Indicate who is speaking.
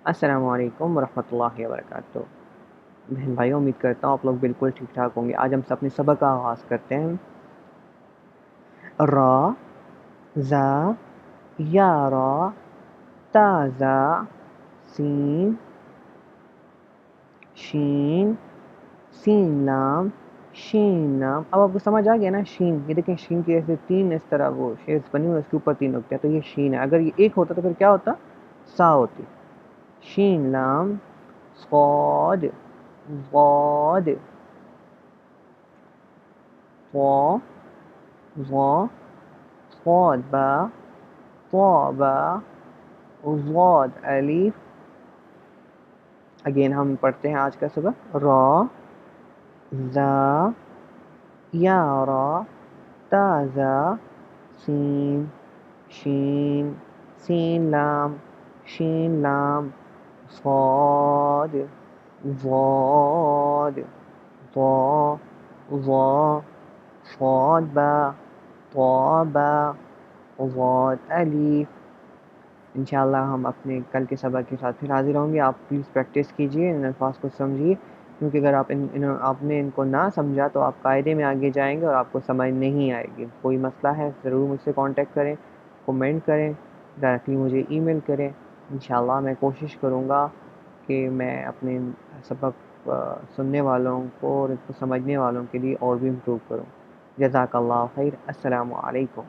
Speaker 1: السلام علیکم ورحمۃ اللہ وبرکاتہ۔ بہن بھائیوں، امید کرتا ہوں آپ لوگ بالکل ٹھیک ٹھاک ہوں گے۔ آج ہم اپنے سبق کا آغاز کرتے ہیں۔ را، زا، یا را، تا زا، سین، شین، سین لام، شین لام۔ اب آپ کو سمجھ آ گیا نا شین؟ یہ دیکھیں شین کی ایسے تین اس طرح وہ شیپس بنی ہوئی، اس کے اوپر تین نقطے ہیں، تو یہ شین ہے۔ اگر یہ ایک ہوتا تو پھر کیا ہوتا؟ سا ہوتی۔ شین لام، صاد، ضاد، طا، ظا، صاد با، طا با، ضاد الف۔ اگین ہم پڑھتے ہیں آج کا سبق۔ را، زا، یا را، تا زا، سین، شین، سین لام، شین لام، صاد، ضاد، طا، ظا، صاد با، طا با، ضاد الف۔ انشاءاللہ ہم اپنے کل کے سبق کے ساتھ پھر حاضر ہوں گے۔ آپ پلیز پریکٹس کیجئے، ان الفاظ کو سمجھیے، کیونکہ اگر آپ نے ان کو نہ سمجھا تو آپ قاعدے میں آگے جائیں گے اور آپ کو سمجھ نہیں آئے گی۔ کوئی مسئلہ ہے ضرور مجھ سے کانٹیکٹ کریں، کومنٹ کریں، ڈائریکٹلی مجھے ای میل کریں۔ انشاءاللہ میں کوشش کروں گا کہ میں اپنے سبق سننے والوں کو اور اس کو سمجھنے والوں کے لیے اور بھی امپروو کروں۔ جزاک اللہ خیر۔ السلام علیکم۔